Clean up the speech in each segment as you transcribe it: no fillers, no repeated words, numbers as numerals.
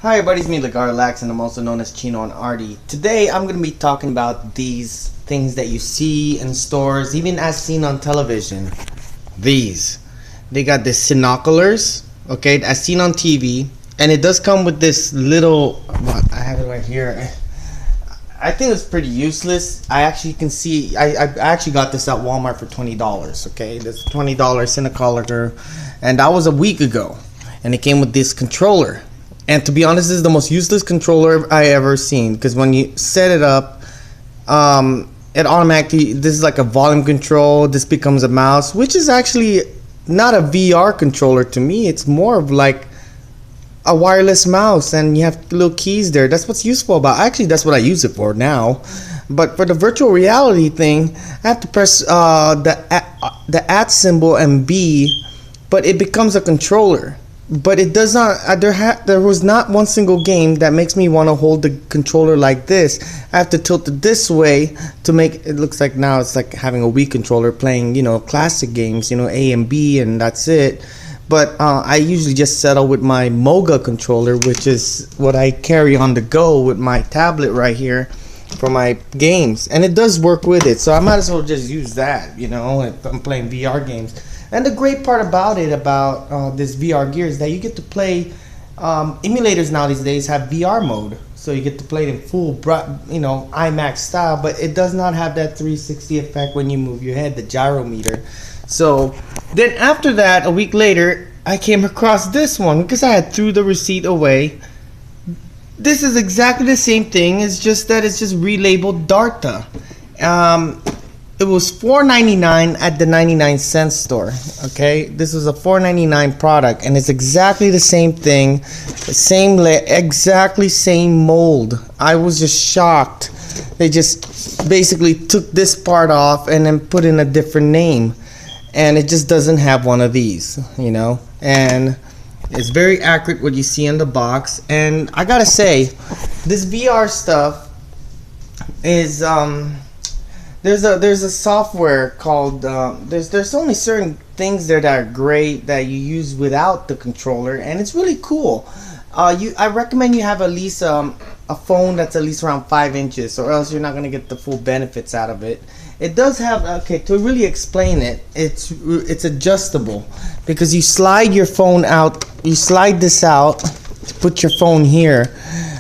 Hi everybody, it's me Lax, and I'm also known as Chino and Artie. Today I'm going to be talking about these things that you see in stores, even as seen on television. They got the sinoculars, okay, as seen on TV, and it does come with this little, I have it right here. I think it's pretty useless. I actually can see, I actually got this at Walmart for $20, okay, this $20 sinocular, and that was a week ago, and it came with this controller. And to be honest, this is the most useless controller I ever seen, because when you set it up, it automatically, this is like a volume control, this becomes a mouse, which is actually not a VR controller to me. It's more of like a wireless mouse, and you have little keys there. That's what's useful about, actually that's what I use it for now. But for the virtual reality thing, I have to press the at symbol and B, but it becomes a controller. But it does not, there was not one single game that makes me want to hold the controller like this. I have to tilt it this way to make it looks like now it's like having a Wii controller playing, you know, classic games, you know, A and B, and that's it. But I usually just settle with my Moga controller, which is what I carry on the go with my tablet right here for my games, and it does work with it, so I might as well just use that, you know, if I'm playing VR games. And the great part about it, about this VR gear, is that you get to play, emulators nowadays have VR mode, so you get to play it in full, you know, IMAX style, but it does not have that 360 effect when you move your head, the gyrometer. So then after that, a week later, I came across this one because I had threw the receipt away. This is exactly the same thing, it's just that it's just relabeled Darta. It was $4.99 at the 99-cent store. Okay, this was a $4.99 product, and it's exactly the same thing, the same exactly same mold. I was just shocked. They just basically took this part off and then put in a different name, and it just doesn't have one of these, you know. And it's very accurate what you see in the box. And I gotta say, this VR stuff is there's a software called there's only certain things there that are great that you use without the controller, and it's really cool. I recommend you have at least a phone that's at least around 5 inches, or else you're not gonna get the full benefits out of it. It does have, okay, to really explain it, it's adjustable, because you slide your phone out, you slide this out to put your phone here.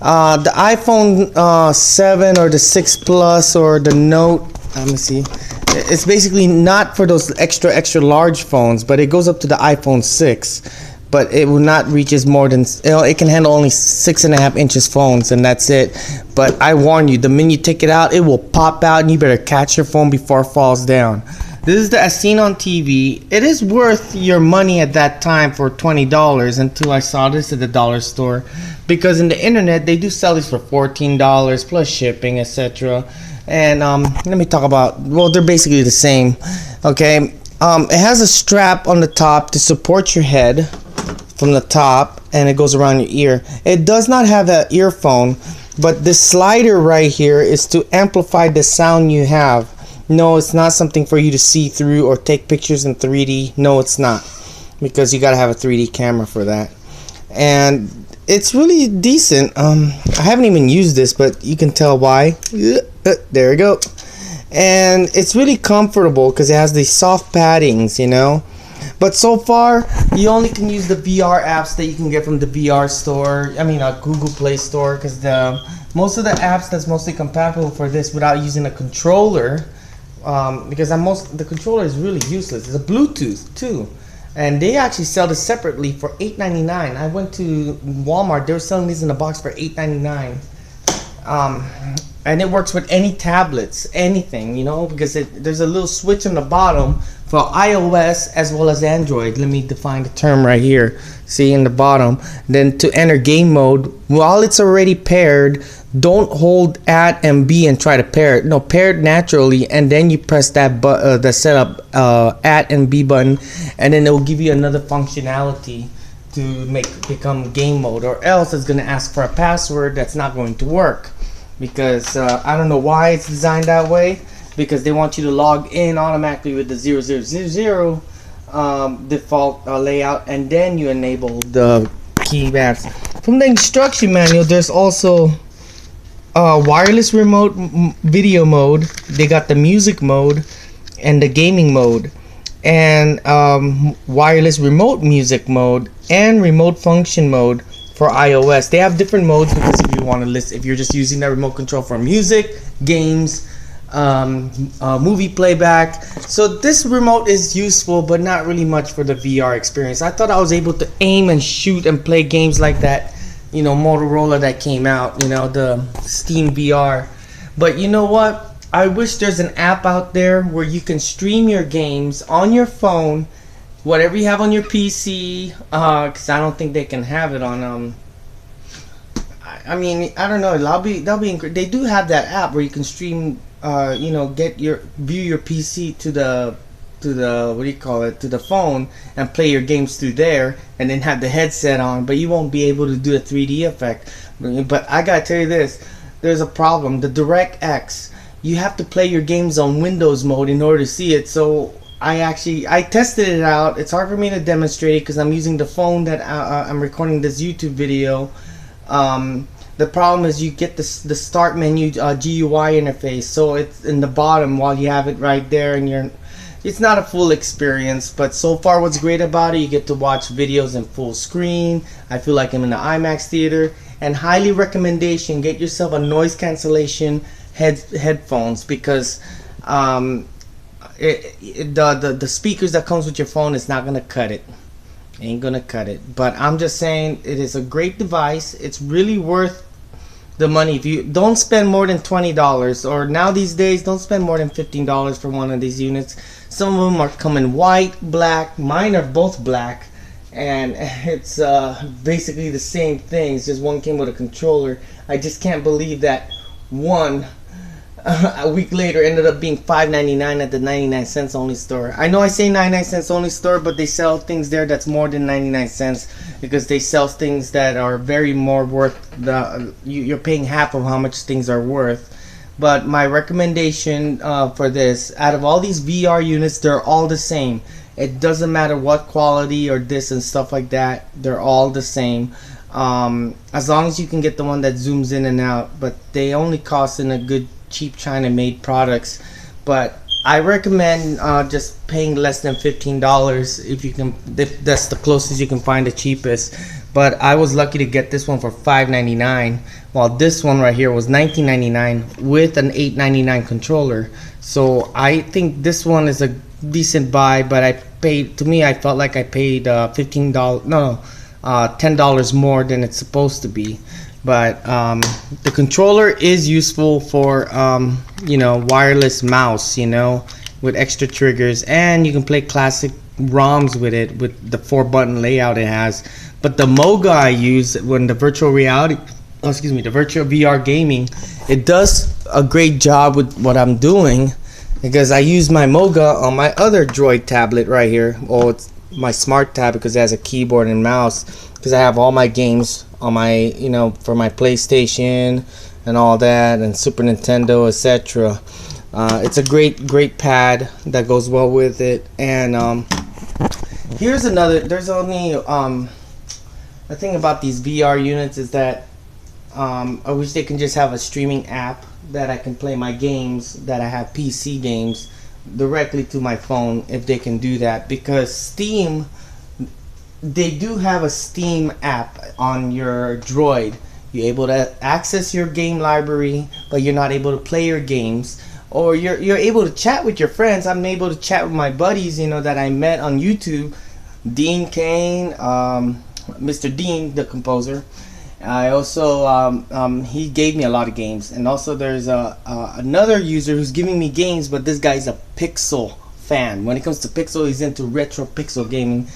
The iPhone 7 or the 6 Plus or the Note, let me see, it's basically not for those extra large phones, but it goes up to the iPhone 6, but it will not reach as more than, you know, it can handle only 6.5 inches phones, and that's it. But I warn you, the minute you take it out, it will pop out, and you better catch your phone before it falls down. This is the as seen on TV. It is worth your money at that time for $20 until I saw this at the dollar store, because in the internet they do sell these for $14 plus shipping, etc. And let me talk about, well, they're basically the same. Okay, it has a strap on the top to support your head from the top, and it goes around your ear. It does not have an earphone, but this slider right here is to amplify the sound you have. No, it's not something for you to see through or take pictures in 3D. No, it's not, because you gotta have a 3D camera for that. And it's really decent. I haven't even used this, but you can tell why. There we go. And it's really comfortable because it has these soft paddings, you know. But so far, you only can use the VR apps that you can get from the VR store. I mean, a Google Play Store, because most of the apps that's mostly compatible for this without using a controller, because the controller is really useless. It's a Bluetooth too, and they actually sell this separately for $8.99. I went to Walmart; they were selling these in a box for $8.99. And it works with any tablets, anything, you know, because there's a little switch on the bottom for iOS as well as Android. Let me define the term right here. See in the bottom. Then to enter game mode, while it's already paired, don't hold at and B and try to pair it. No, pair it naturally, and then you press that the setup at and B button, and then it will give you another functionality to become game mode, or else it's gonna ask for a password that's not going to work. Because I don't know why it's designed that way, because they want you to log in automatically with the 0000 default layout, and then you enable the key maps. From the instruction manual, there's also wireless remote video mode. They got the music mode and the gaming mode, and wireless remote music mode and remote function mode for iOS. They have different modes because if you want to list, if you're just using that remote control for music, games, movie playback. So this remote is useful, but not really much for the VR experience. I thought I was able to aim and shoot and play games like that, you know, Motorola that came out, you know, the Steam VR. But you know what? I wish there's an app out there where you can stream your games on your phone, whatever you have on your PC, because I don't think they can have it on I mean, I don't know. That'll be they do have that app where you can stream, you know, view your PC to the what do you call it, to the phone, and play your games through there, and then have the headset on, but you won't be able to do a 3D effect. But I gotta tell you this, there's a problem. The DirectX, you have to play your games on Windows mode in order to see it. So I tested it out. It's hard for me to demonstrate it because I'm using the phone that I'm recording this YouTube video. The problem is you get the start menu GUI interface, so it's in the bottom while you have it right there, and it's not a full experience. But so far, what's great about it, you get to watch videos in full screen. I feel like I'm in the IMAX theater, and highly recommendation, get yourself a noise cancellation headphones, because the speakers that comes with your phone is not gonna cut it. Ain't gonna cut it. But I'm just saying, it is a great device. It's really worth the money. If you don't spend more than $20, or now these days, don't spend more than $15 for one of these units. Some of them are coming white, black. Mine are both black, and it's basically the same thing. It's just one came with a controller. I just can't believe that one a week later ended up being $5.99 at the 99 cents only store. I know I say 99 cents only store, but they sell things there that's more than 99 cents, because they sell things that are very more worth you're paying half of how much things are worth. But my recommendation for this, out of all these VR units, they're all the same. It doesn't matter what quality or this and stuff like that, they're all the same. As long as you can get the one that zooms in and out, but they only cost in a good cheap China made products. But I recommend just paying less than $15 if you can. If that's the closest you can find, the cheapest. But I was lucky to get this one for $5.99, while this one right here was $19.99 with an $8.99 controller. So I think this one is a decent buy, but I felt like I paid $10 more than it's supposed to be. But the controller is useful for you know, wireless mouse, you know, with extra triggers, and you can play classic ROMs with it, with the 4-button layout it has. But the Moga I use when the virtual reality, the virtual VR gaming, it does a great job with what I'm doing, because I use my Moga on my other Droid tablet right here. Oh, it's my smart tab, because it has a keyboard and mouse, because I have all my games on my, you know, for my PlayStation and all that, and Super Nintendo, etc. It's a great pad that goes well with it. And here's another, there's only the thing about these VR units is that I wish they can just have a streaming app that I can play my games that I have PC games directly to my phone, if they can do that. Because Steam, they do have a Steam app on your Droid. You're able to access your game library, but you're not able to play your games. Or you're able to chat with your friends. I'm able to chat with my buddies, you know, that I met on YouTube. Dean Kane, Mr. Dean, the composer. I also he gave me a lot of games, and also there's another user who's giving me games, but this guy's a Pixel fan. When it comes to Pixel, he's into retro Pixel gaming.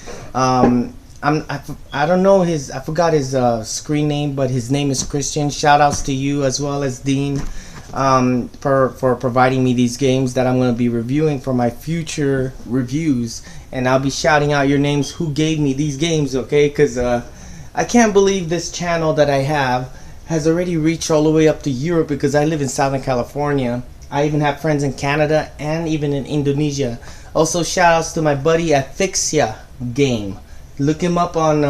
I don't know his, I forgot his screen name, but his name is Christian. Shout outs to you as well as Dean for providing me these games that I'm going to be reviewing for my future reviews, and I'll be shouting out your names who gave me these games, okay? Because I can't believe this channel that I have has already reached all the way up to Europe, because I live in Southern California. I even have friends in Canada and even in Indonesia. Also, shout outs to my buddy Asphyxia Game. Look him up on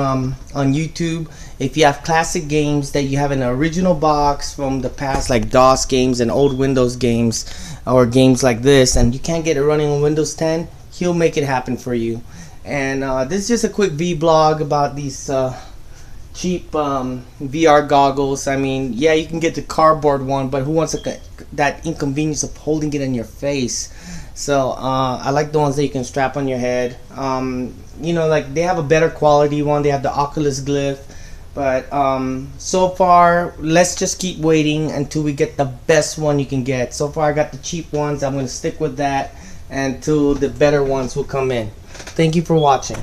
YouTube. If you have classic games that you have an original box from the past, like DOS games and old Windows games, or games like this, and you can't get it running on Windows 10, he'll make it happen for you. And this is just a quick vlog about these cheap VR goggles. I mean, yeah, you can get the cardboard one, but who wants that inconvenience of holding it in your face? So I like the ones that you can strap on your head. You know, like they have a better quality one. They have the Oculus Glyph, but so far, let's just keep waiting until we get the best one you can get. So far I got the cheap ones. I'm gonna stick with that until the better ones will come in. Thank you for watching.